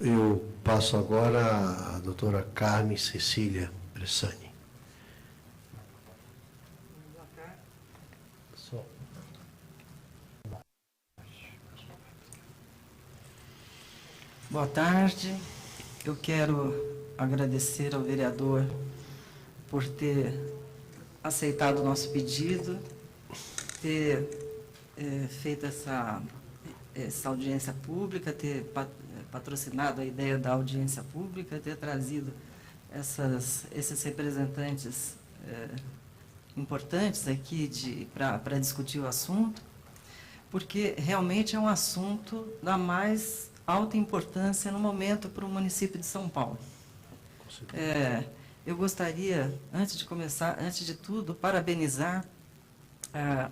Eu passo agora à doutora Carmen Cecília Bressani. Boa tarde. Eu quero agradecer ao vereador por ter aceitado o nosso pedido, ter feito essa audiência pública, ter patrocinado a ideia da audiência pública, ter trazido esses representantes importantes aqui para discutir o assunto, porque realmente é um assunto da mais alta importância no momento para o município de São Paulo. Eu gostaria, antes de começar, antes de tudo, parabenizar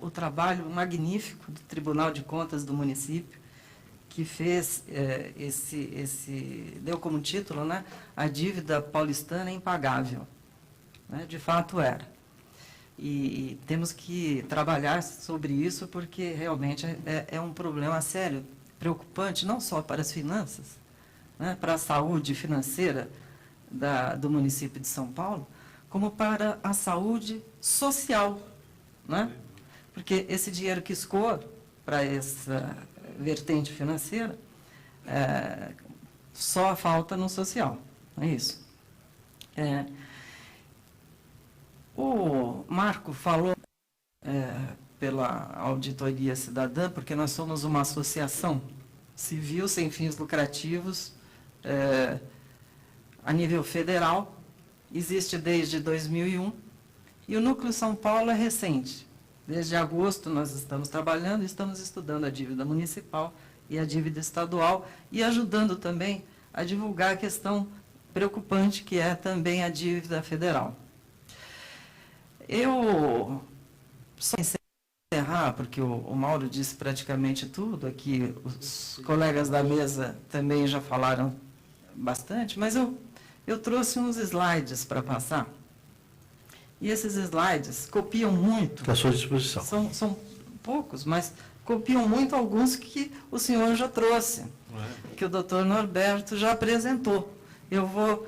o trabalho magnífico do Tribunal de Contas do município, que fez deu como título, né, a dívida paulistana é impagável. Né, de fato era. E temos que trabalhar sobre isso, porque realmente é um problema sério, preocupante, não só para as finanças, né, para a saúde financeira do município de São Paulo, como para a saúde social, né? Porque esse dinheiro que escoa para essa vertente financeira só falta no social, é isso. O Marco falou pela auditoria cidadã, porque nós somos uma associação civil sem fins lucrativos a nível federal, existe desde 2001, e o Núcleo São Paulo é recente. Desde agosto nós estamos trabalhando, estamos estudando a dívida municipal e a dívida estadual, e ajudando também a divulgar a questão preocupante que é também a dívida federal. Eu só encerrar, porque o Mauro disse praticamente tudo, aqui os colegas da mesa também já falaram bastante, mas eu trouxe uns slides para passar, e esses slides copiam muito. À sua disposição. São poucos, mas copiam muito alguns que o senhor já trouxe, que o doutor Norberto já apresentou. Eu vou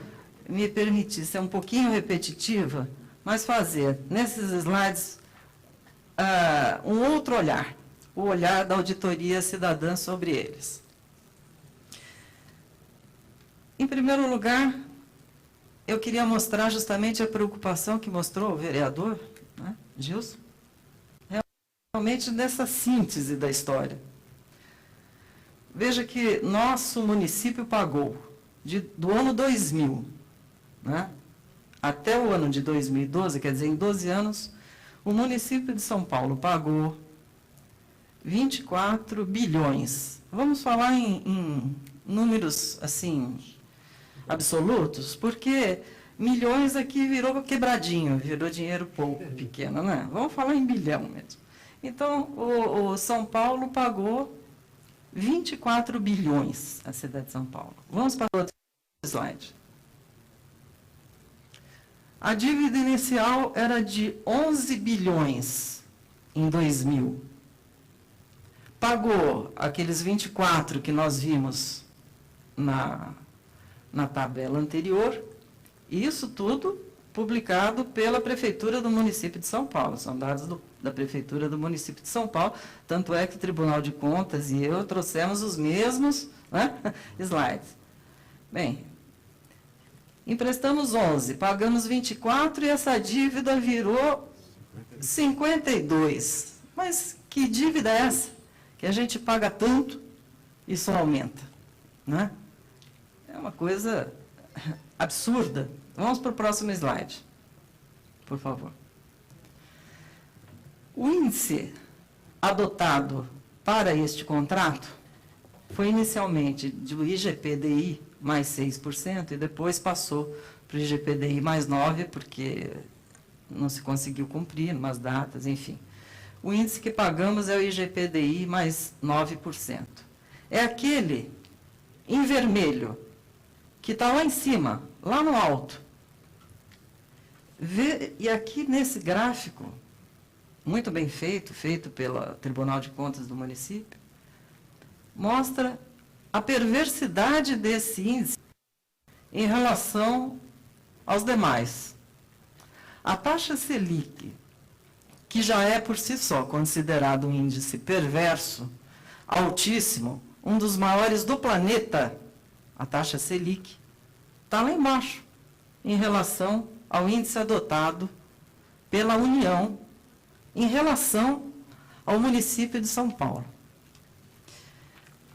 me permitir ser um pouquinho repetitiva, mas fazer nesses slides um outro olhar, o olhar da auditoria cidadã sobre eles. Em primeiro lugar, eu queria mostrar justamente a preocupação que mostrou o vereador, né, Gilson, realmente nessa síntese da história. Veja que nosso município pagou, do ano 2000, né, até o ano de 2012, quer dizer, em 12 anos, o município de São Paulo pagou 24 bilhões. Vamos falar em números, assim, absolutos, porque milhões aqui virou quebradinho, virou dinheiro pouco, pequeno, né? Vamos falar em bilhão mesmo. Então, o São Paulo pagou 24 bilhões, a cidade de São Paulo. Vamos para o outro slide. A dívida inicial era de 11 bilhões em 2000. Pagou aqueles 24 que nós vimos na tabela anterior, e isso tudo publicado pela Prefeitura do município de São Paulo. São dados da Prefeitura do município de São Paulo, tanto é que o Tribunal de Contas e eu trouxemos os mesmos, né, slides. Bem, emprestamos 11, pagamos 24 e essa dívida virou 52. Mas que dívida é essa? Que a gente paga tanto e só aumenta, né? É uma coisa absurda. Vamos para o próximo slide, por favor. O índice adotado para este contrato foi inicialmente do IGPDI mais 6%, e depois passou para o IGPDI mais 9%, porque não se conseguiu cumprir umas datas, enfim. O índice que pagamos é o IGPDI mais 9%. É aquele em vermelho, que está lá em cima, lá no alto. E aqui nesse gráfico, muito bem feito pelo Tribunal de Contas do município, mostra a perversidade desse índice em relação aos demais. A taxa Selic, que já é por si só considerado um índice perverso, altíssimo, um dos maiores do planeta, a taxa Selic, está lá embaixo, em relação ao índice adotado pela União, em relação ao município de São Paulo.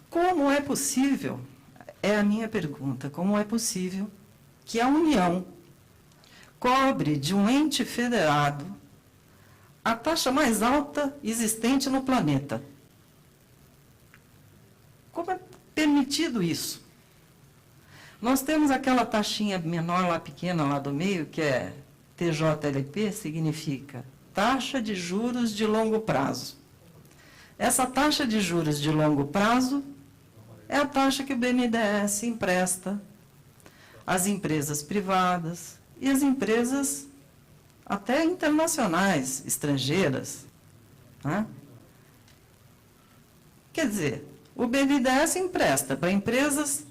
Como é possível, é a minha pergunta, como é possível que a União cobre de um ente federado a taxa mais alta existente no planeta? Como é permitido isso? Nós temos aquela taxinha menor lá, pequena, lá do meio, que é TJLP, significa taxa de juros de longo prazo. Essa taxa de juros de longo prazo é a taxa que o BNDES empresta às empresas privadas e às empresas até internacionais, estrangeiras. Né? Quer dizer, o BNDES empresta para empresas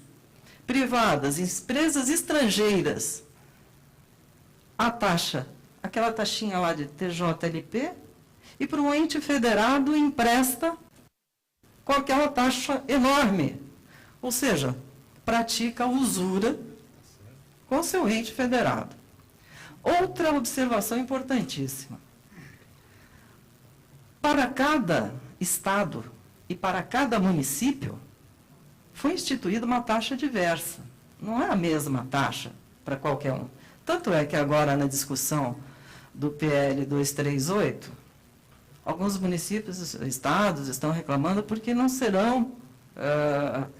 privadas, empresas estrangeiras, a taxa, aquela taxinha lá de TJLP, e para um ente federado empresta com aquela taxa enorme. Ou seja, pratica usura com seu ente federado. Outra observação importantíssima. Para cada estado e para cada município, foi instituída uma taxa diversa. Não é a mesma taxa para qualquer um. Tanto é que agora, na discussão do PL 238, alguns municípios, estados, estão reclamando porque não serão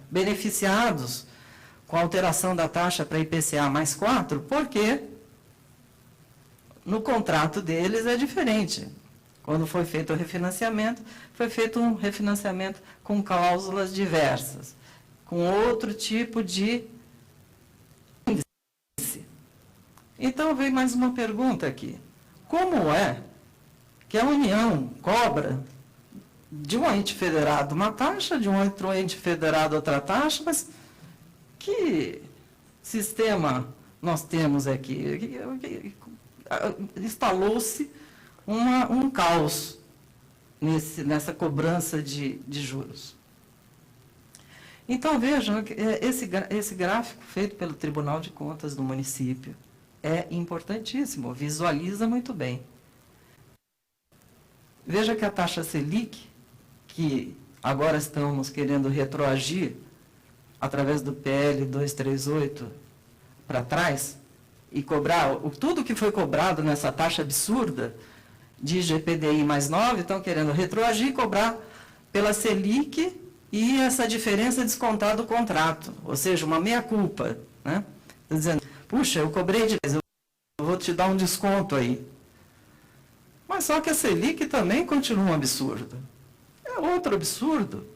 beneficiados com a alteração da taxa para IPCA mais 4, porque no contrato deles é diferente. Quando foi feito o refinanciamento, foi feito um refinanciamento com cláusulas diversas, com outro tipo de índice. Então, vem mais uma pergunta aqui. Como é que a União cobra de um ente federado uma taxa, de um outro ente federado outra taxa, mas que sistema nós temos aqui? Instalou-se um caos nessa cobrança de juros. Então, vejam, esse gráfico feito pelo Tribunal de Contas do município é importantíssimo, visualiza muito bem. Veja que a taxa Selic, que agora estamos querendo retroagir através do PL 238 para trás, e cobrar tudo que foi cobrado nessa taxa absurda de IGPDI mais 9, estão querendo retroagir e cobrar pela Selic e essa diferença descontar do contrato, ou seja, uma meia-culpa. Né? Dizendo, puxa, eu cobrei de 10, eu vou te dar um desconto aí. Mas só que a Selic também continua um absurdo. É outro absurdo.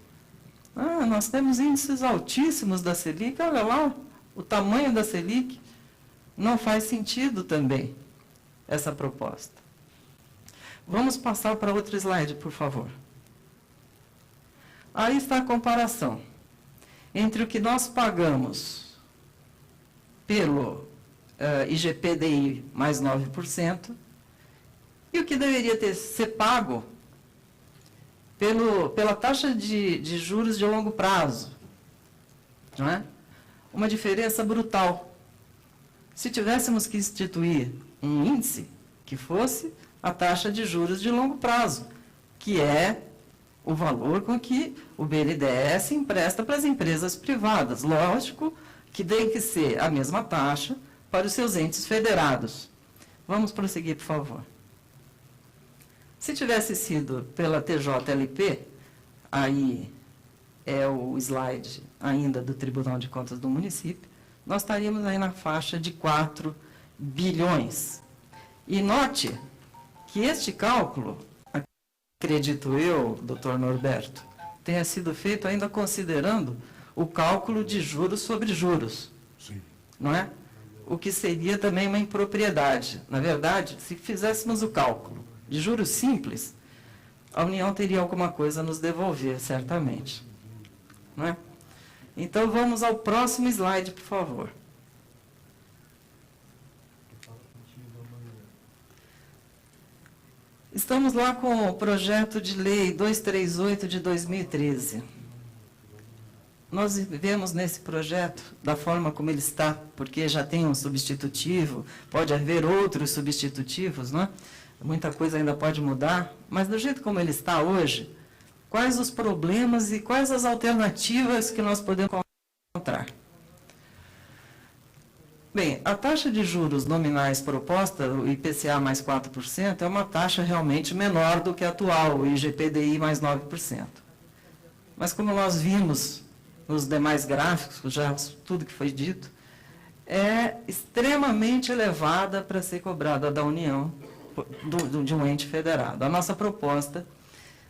Nós temos índices altíssimos da Selic, olha lá, o tamanho da Selic. Não faz sentido também essa proposta. Vamos passar para outro slide, por favor. Aí está a comparação entre o que nós pagamos pelo IGPDI mais 9% e o que deveria ser pago pela taxa de juros de longo prazo. Não é? Uma diferença brutal. Se tivéssemos que instituir um índice que fosse a taxa de juros de longo prazo, que é o valor com que o BNDES empresta para as empresas privadas. Lógico que tem que ser a mesma taxa para os seus entes federados. Vamos prosseguir, por favor. Se tivesse sido pela TJLP, aí é o slide ainda do Tribunal de Contas do município, nós estaríamos aí na faixa de 4 bilhões. E note que este cálculo, acredito eu, doutor Norberto, tenha sido feito ainda considerando o cálculo de juros sobre juros. Sim. Não é? O que seria também uma impropriedade. Na verdade, se fizéssemos o cálculo de juros simples, a União teria alguma coisa a nos devolver, certamente. Não é? Então, vamos ao próximo slide, por favor. Estamos lá com o projeto de lei 238 de 2013. Nós vemos nesse projeto, da forma como ele está, porque já tem um substitutivo, pode haver outros substitutivos, não é? Muita coisa ainda pode mudar, mas do jeito como ele está hoje, quais os problemas e quais as alternativas que nós podemos encontrar? Bem, a taxa de juros nominais proposta, o IPCA mais 4%, é uma taxa realmente menor do que a atual, o IGPDI mais 9%. Mas como nós vimos nos demais gráficos, já tudo que foi dito, é extremamente elevada para ser cobrada da União, de um ente federado. A nossa proposta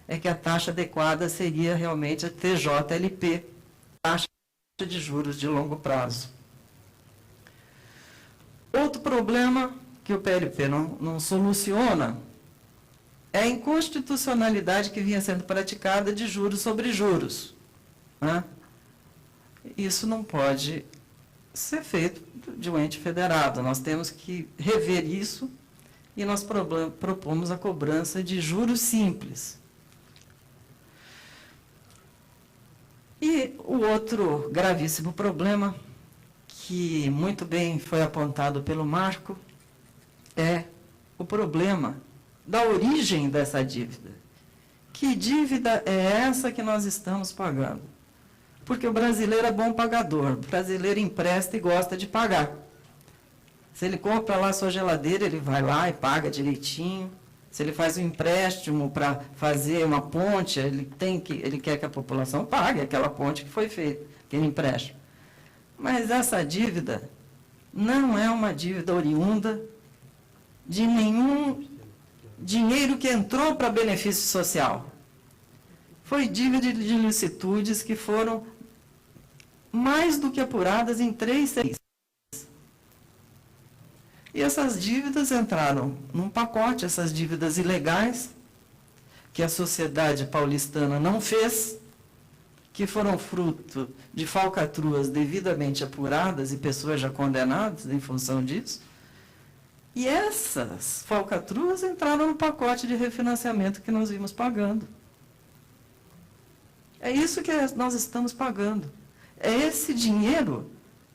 é que a taxa adequada seria realmente a TJLP, taxa de juros de longo prazo. Outro problema que o PLP não soluciona é a inconstitucionalidade que vinha sendo praticada de juros sobre juros, né? Isso não pode ser feito de um ente federado. Nós temos que rever isso e nós propomos a cobrança de juros simples. E o outro gravíssimo problema, que muito bem foi apontado pelo Marco, é o problema da origem dessa dívida. Que dívida é essa que nós estamos pagando? Porque o brasileiro é bom pagador, o brasileiro empresta e gosta de pagar. Se ele compra lá a sua geladeira, ele vai lá e paga direitinho. Se ele faz um empréstimo para fazer uma ponte, ele quer que a população pague aquela ponte que foi feita, aquele empréstimo. Mas essa dívida não é uma dívida oriunda de nenhum dinheiro que entrou para benefício social. Foi dívida de ilicitudes que foram mais do que apuradas em 3 CPIs. E essas dívidas entraram num pacote, essas dívidas ilegais, que a sociedade paulistana não fez, que foram fruto de falcatruas devidamente apuradas e pessoas já condenadas em função disso. E essas falcatruas entraram no pacote de refinanciamento que nós vimos pagando. É isso que nós estamos pagando. É esse dinheiro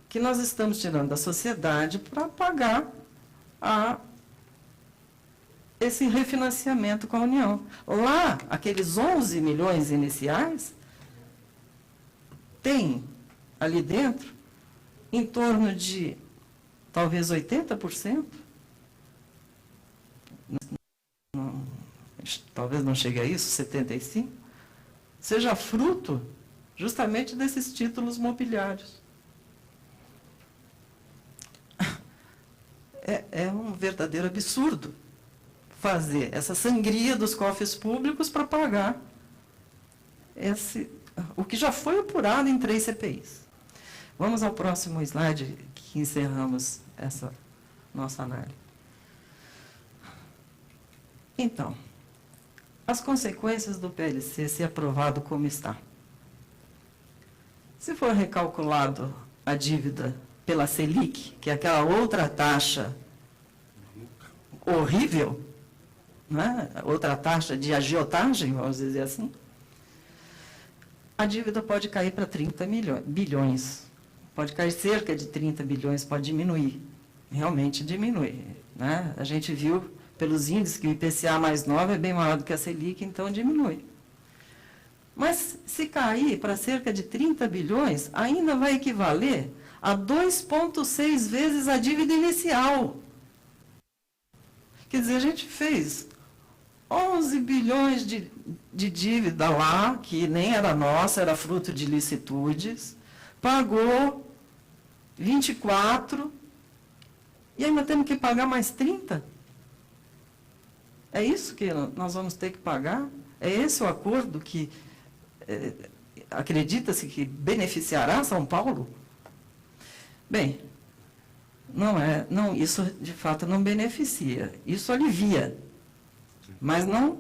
que nós estamos tirando da sociedade para pagar esse refinanciamento com a União. Lá, aqueles 11 milhões iniciais, tem ali dentro em torno de talvez 80%, talvez não chegue a isso, 75%, seja fruto justamente desses títulos mobiliários. É um verdadeiro absurdo fazer essa sangria dos cofres públicos para pagar o que já foi apurado em 3 CPIs. Vamos ao próximo slide, que encerramos essa nossa análise. Então, as consequências do PLC, se aprovado como está. Se for recalculado a dívida pela Selic, que é aquela outra taxa horrível, né? Outra taxa de agiotagem, vamos dizer assim, a dívida pode cair para 30 bilhões. Pode cair cerca de 30 bilhões, pode diminuir. Realmente diminui, né? A gente viu pelos índices que o IPCA mais 9 é bem maior do que a Selic, então diminui. Mas se cair para cerca de 30 bilhões, ainda vai equivaler a 2,6 vezes a dívida inicial. Quer dizer, a gente fez 11 bilhões de dívida lá, que nem era nossa, era fruto de licitudes, pagou 24, e ainda temos que pagar mais 30? É isso que nós vamos ter que pagar? É esse o acordo que acredita-se que beneficiará São Paulo? Bem, isso de fato não beneficia, isso alivia, mas não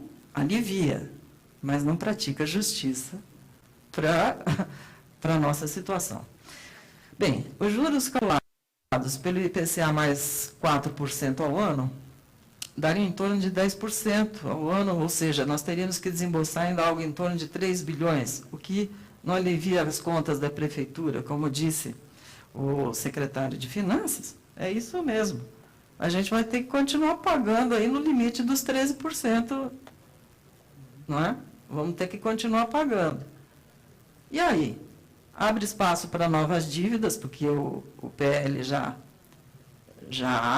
pratica justiça para para a nossa situação. Bem, os juros calculados pelo IPCA mais 4% ao ano dariam em torno de 10% ao ano, ou seja, nós teríamos que desembolsar ainda algo em torno de 3 bilhões, o que não alivia as contas da prefeitura, como disse o secretário de Finanças, é isso mesmo. A gente vai ter que continuar pagando aí no limite dos 13%, não é? Vamos ter que continuar pagando. E aí? Abre espaço para novas dívidas, porque o PL já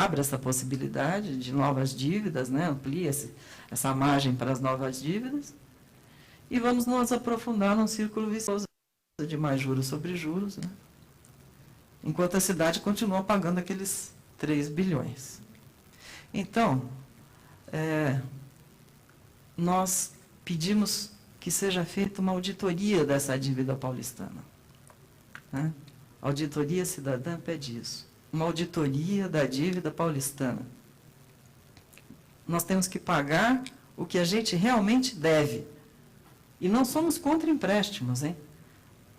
abre essa possibilidade de novas dívidas, né? Amplia essa margem para as novas dívidas. E vamos nos aprofundar num círculo vicioso de mais juros sobre juros, né? Enquanto a cidade continua pagando aqueles 3 bilhões. Então, nós pedimos que seja feita uma auditoria dessa dívida paulistana, né? A Auditoria Cidadã pede isso. Uma auditoria da dívida paulistana. Nós temos que pagar o que a gente realmente deve. E não somos contra empréstimos, hein?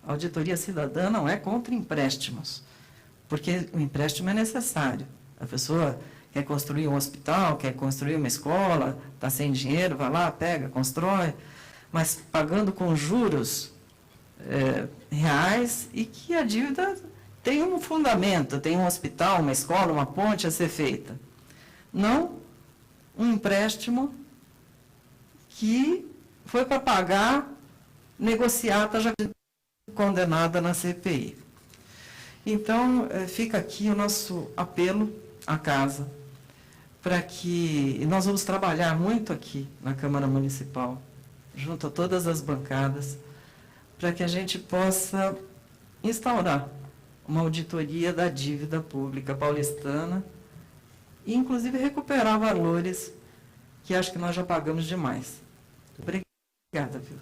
A Auditoria Cidadã não é contra empréstimos, porque o empréstimo é necessário. A pessoa quer construir um hospital, quer construir uma escola, está sem dinheiro, vai lá, pega, constrói, mas pagando com juros reais e que a dívida tem um fundamento, tem um hospital, uma escola, uma ponte a ser feita. Não um empréstimo que foi para pagar negociata já condenada na CPI. Então, fica aqui o nosso apelo à Casa, para que e nós vamos trabalhar muito aqui na Câmara Municipal, junto a todas as bancadas, para que a gente possa instaurar uma auditoria da dívida pública paulistana e, inclusive, recuperar valores que acho que nós já pagamos demais. Obrigada, viu?